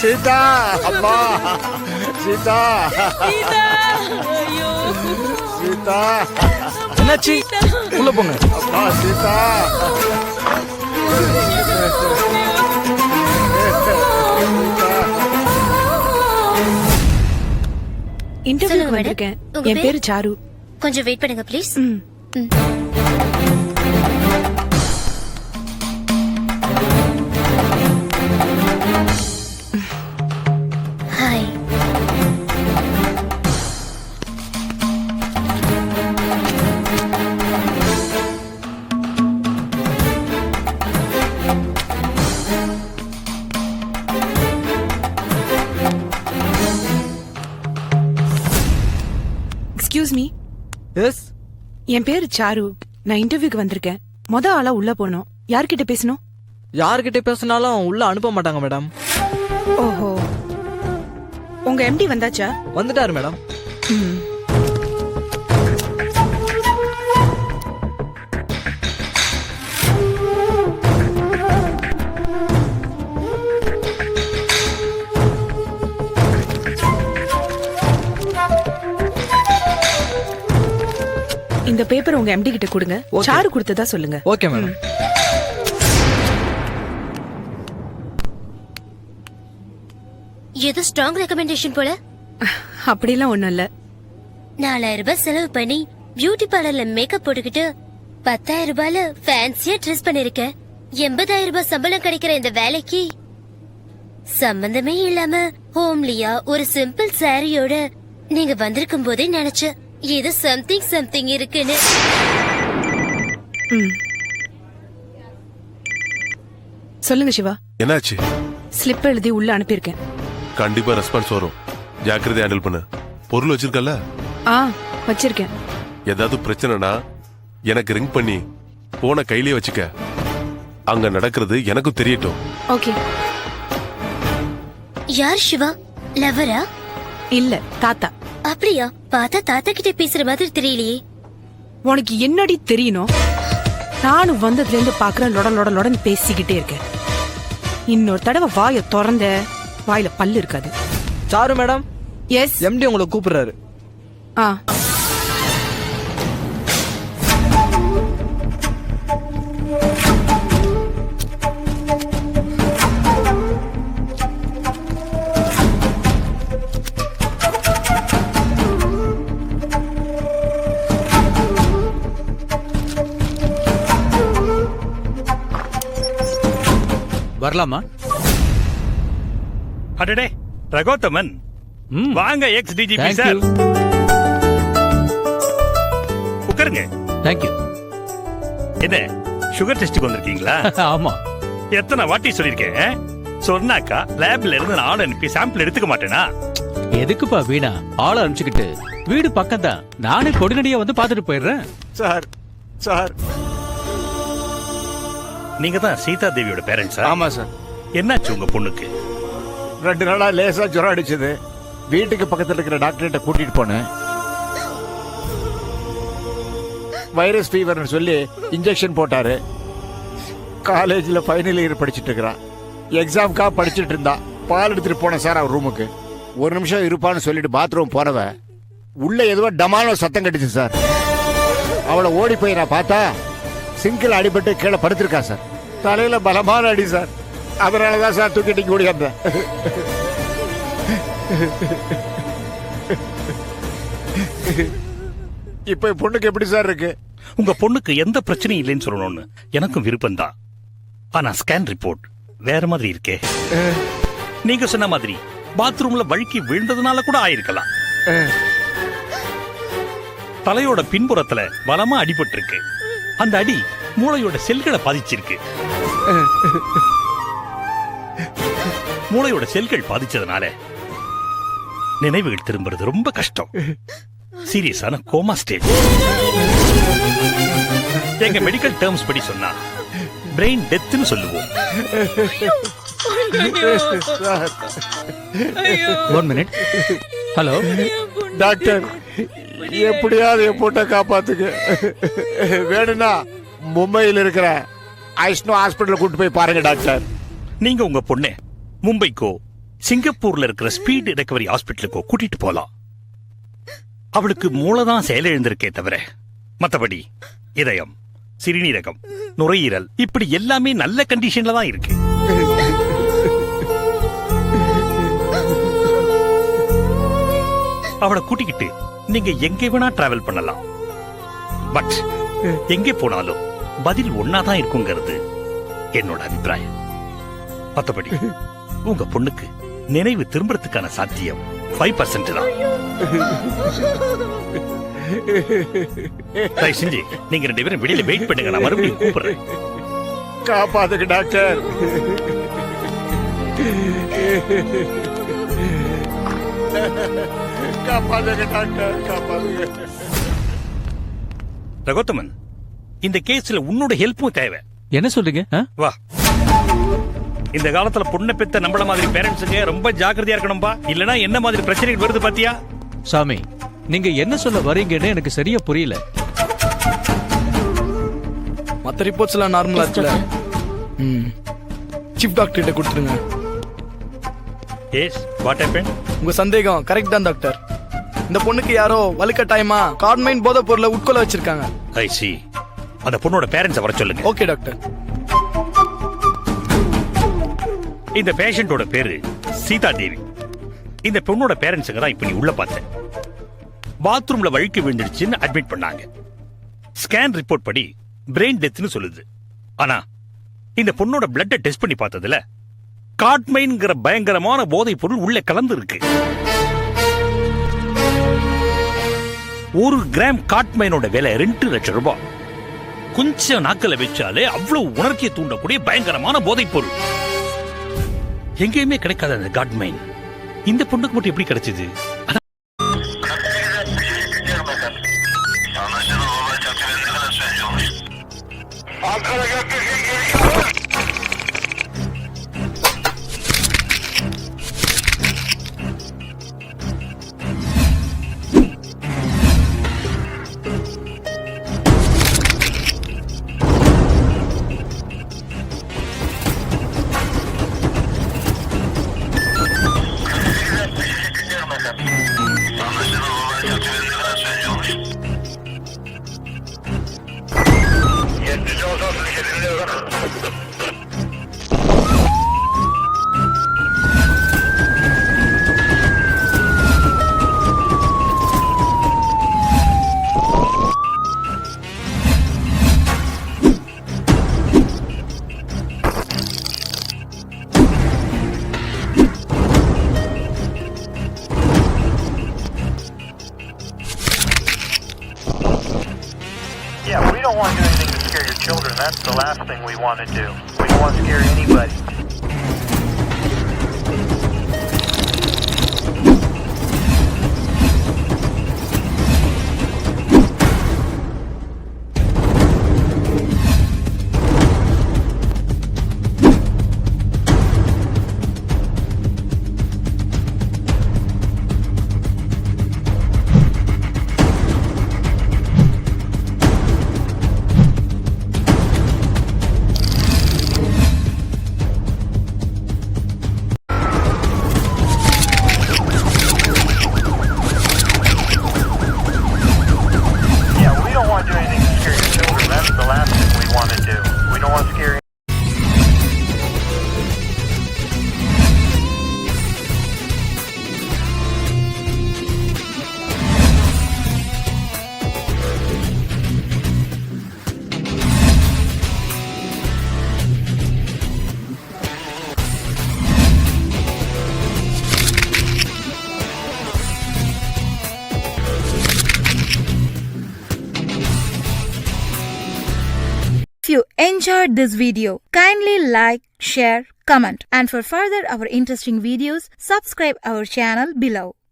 சீதா அம்மா சீதா சீதா என்னாச்சு? உள்ள போங்க. அம்மா சீதா இன்டர்வியூக்கு வந்திருக்கேன். என் பேரு சாரு. கொஞ்சம் வெயிட் பண்ணுங்க please. Hi. Excuse me. Yes. என் பேரு சாரு. நான் இன்டர்வியூக்கு வந்திருக்கேன். ஆளா உள்ள போனோம். யார்கிட்ட பேசணும்? யார்கிட்ட பேசினாலும் உள்ள அனுப்ப மாட்டாங்க மேடம். ஓஹோ, உங்க எம்டி வந்தாச்சா? வந்துட்டாரு மேடம். இந்த பேப்பர் உங்க எம்டி கிட்ட கொடுங்க. சாரு கொடுத்ததா சொல்லுங்க. Okay madam. ஏதோ ஸ்ட்ராங் ரெக்கமெண்டேஷன் போல. அப்படிலாம் ஒண்ணும் இல்ல. 4000 ரூபாய் செலவு பண்ணி பியூட்டி பார்லர்ல மேக்கப் போட்டுக்கிட்டு 10,000 ரூபாய்ல ஃபேன்சியா ட்ரெஸ் பண்ணிருக்கேன். 80,000 ரூபாய் சம்பளம் கிடைக்கிற இந்த வேலைக்கு சம்பந்தமே இல்லாம ஹோம்லியா ஒரு சிம்பிள் சாரியோட நீங்க வந்திருக்கும் போதே நினைச்சேன் ஏதோ சம்திங் இருக்குன்னு. சொல்லுங்க சிவா. என்னாச்சு? ஸ்லிப் எழுதி உள்ள அனுப்பியிருக்கேன். கண்டிப்பா ரெஸ்பான்ஸ் வரும். ஜாக்கிரதை ஹேண்டில் பண்ணு. பொருள் வச்சிருக்கல? வச்சிருக்கேன். ஏதாவது பிரச்சனைனா எனக்கு ரிங் பண்ணி போன கையிலே வச்சுக்க. அங்க நடக்கிறது எனக்கும் தெரியட்டும். ஓகே. யார் சிவா? லவரா? இல்ல, தாத்தா. அப்படியா? பார்த்தா தாத்தா கிட்ட பேசுற மாதிரி தெரியலையே. உனக்கு என்னடி தெரியணும்? நானும் வந்ததுல இருந்து பாக்குறேன் லொடன்னு பேசிக்கிட்டே இருக்கேன். இன்னொரு தடவை வாய திறந்த வாயில பல்லு இருக்காது. Sir madam. எஸ். எம்டி உங்களை கூப்பிடுறாரு. வரலாமா? அடடே ரகோத்தமன், வாங்க. எக்ஸ் டிஜிபி சார், உட்காருங்க. தேங்க்யூ. என்ன சுகர் டெஸ்டுக்கு வந்திருக்கீங்களா? ஆமா. எத்தனை வாட்டி சொல்லிருக்கேன், சொன்னாக்கா லேப்ல இருந்து நான் ஆள் அனுப்பி சாம்பிள் எடுத்துக்க மாட்டேனா? எதுக்குப்பா வீணா ஆளை அனுப்பிச்சுக்கிட்டு? வீடு பக்கம் தான், நானே கொடிநடியா வந்து பாத்துட்டு போயிடுறேன். Sir sir. நீங்க தான் சீதா தேவியோட பேரண்ட்ஸா? ஆமா சார். என்னாச்சு உங்க பொண்ணுக்கு? 2 நாளா லேசா ஜுரம் அடிச்சது. வீட்டுக்கு பக்கத்துல இருக்கிற டாக்டர்கிட்ட கூட்டிட்டு போனேன். வைரஸ் ஃபீவர்னு சொல்லி இன்ஜெக்ஷன் போட்டாரு. காலேஜ்ல ஃபைனல் இயர் படிச்சுட்டு இருக்கிறான். எக்ஸாம்க்காக படிச்சுட்டு இருந்தா. பால் எடுத்துட்டு போனேன் சார் அவர் ரூமுக்கு. 1 நிமிஷம் இருப்பான்னு சொல்லிட்டு பாத்ரூம் போனவ உள்ள ஏதோ டமான சத்தம் கட்டுச்சு சார். அவளை ஓடி போய் நான் பார்த்தா சிங்கிள் அடிபட்டு கீழே படுத்திருக்கா சார். தலையில பலமான அடி சார். அதனாலதான் சார் தூக்கிட்டு ஓடி வந்தேன். இப்ப பொண்ணுக்கு எப்படி சார் இருக்கு? உங்க பொண்ணுக்கு எந்த பிரச்சனையும் இல்லைன்னு சொல்லணும்னு எனக்கும் விருப்பம் தான். ஆனா ஸ்கேன் ரிப்போர்ட் வேற மாதிரி இருக்கே. நீங்க சொன்ன மாதிரி பாத்ரூம்ல வழுக்கி விழுந்ததுனால கூட ஆயிருக்கலாம். தலையோட பின்புறத்துல பலமா அடிபட்டு இருக்கு. அந்த அடி மூளையோட செல்களை பாதிச்சிருக்கு. மூளையோட செல்கள் பாதிச்சதுனால நினைவுகள் திரும்புறது ரொம்ப கஷ்டம். சீரியஸான கோமா ஸ்டேஜ். எங்க மெடிக்கல் டேர்ம்ஸ் படி சொன்னா பிரெயின் டெத்னு சொல்லுவோம். One minute. ஹலோ டாக்டர், எப்படியாவது என் பொண்ணை காப்பாத்துங்க. வேணும்னா மும்பையில் இருக்கிற ஐஸ்னோ ஹாஸ்பிட்டல் கூட்டு போய் பாருங்க டாக்டர். நீங்க உங்க பொண்ணு மும்பைக்கோ சிங்கப்பூர்ல இருக்கிற ஸ்பீட் ரெக்கவரி ஹாஸ்பிட்டலுக்கு கூட்டிட்டு போலாம். அவளுக்கு மூளைதான் செயலிழந்திருக்கே தவிர மத்தபடி இதயம், சிறுநீரகம், நுரையீரல் இப்படி எல்லாமே நல்ல கண்டிஷன்ல தான் இருக்கு. அவளை கூட்டிக்கிட்டு நீங்க எங்க வேணா டிராவல் பண்ணலாம். பட் எங்கே போனாலும் பதில் ஒன்னாதான் இருக்குங்கிறது என்னோட அபிப்பிராயம். மத்தபடி உங்க பொண்ணுக்கு நினைவு திரும்புறதுக்கான சாத்தியம் 5% தான். தயவு செஞ்சு நீங்க 2 பேரும் வெளியில வெயிட் பண்ணுங்க, நான் மறுபடியும் கூப்பிடுறேன். காப்பாத்துக்கு டாக்டர். காப்பாத்துக்கு டாக்டர், காப்பாத்துக்கு. ரகோத்தமன், இந்த கேஸ்ல உன்னோட ஹெல்ப்பும் தேவை. என்ன சொல்றீங்க? வா. இந்த காலத்துல பொண்ணை பெத்த நம்மள மாதிரி பேரண்ட்ஸுங்க ரொம்ப ஜாக்கிரதையா இருக்கணும்பா. இல்லனா என்ன மாதிரி பிரச்சனைகள் வருது பாத்தியா? சாமி, நீங்க என்ன சொல்ல வரீங்கன்னு எனக்கு சரியா புரியல. மத்த ரிப்போர்ட்ஸ் எல்லாம் நார்மலா இருக்குல்ல? சீஃப் டாக்டர் கிட்ட கொடுத்துருங்க. Yes, what happen? உங்க சந்தேகம் கரெக்ட் தான் டாக்டர். இந்த பொண்ணுக்கு யாரோ வலுக்கட்டாயமா காட்மைன் போதைப் பொருளை உட்கொள்ள வச்சிருக்காங்க. ஐ சி. அந்த பொண்ணோட பேரண்ட்ஸை வர சொல்லுங்க. Okay doctor. இந்த பேஷண்டோட பேரு சீதா தேவி. இந்த பொண்ணோட பேரண்ட்ஸுங்க தான் இப்ப நீ உள்ள பார்த்த. பாத்ரூம்ல வழுக்கி விழுந்துடுச்சுன்னு அட்மிட் பண்ணாங்க. ஸ்கேன் ரிப்போர்ட் படி பிரெயின் டெத்னு சொல்லுது. ஆனா இந்த பொண்ணோட பிளட்டை டெஸ்ட் பண்ணி பார்த்ததுல காட்மைன்ங்கிற பயங்கரமான போதைப் பொருள் உள்ள கலந்து இருக்கு. 1 கிராம் காட்மைனோட விலை 2 லட்சம் ரூபாய். கொஞ்சம் நாக்கல வச்சாலே அவ்வளவு உணர்ச்சியை தூண்டக்கூடிய பயங்கரமான போதைப் பொருள். எங்கேயுமே கிடைக்காத அந்த காட்மைன் இந்த பொண்ணுக்கு மட்டும் எப்படி கிடைச்சது? Yeah, we don't want to do anything to scare your children. That's the last thing we want to do. We don't want to scare anybody. If you enjoyed this video, kindly like, share, comment, and for further our interesting videos, subscribe our channel below.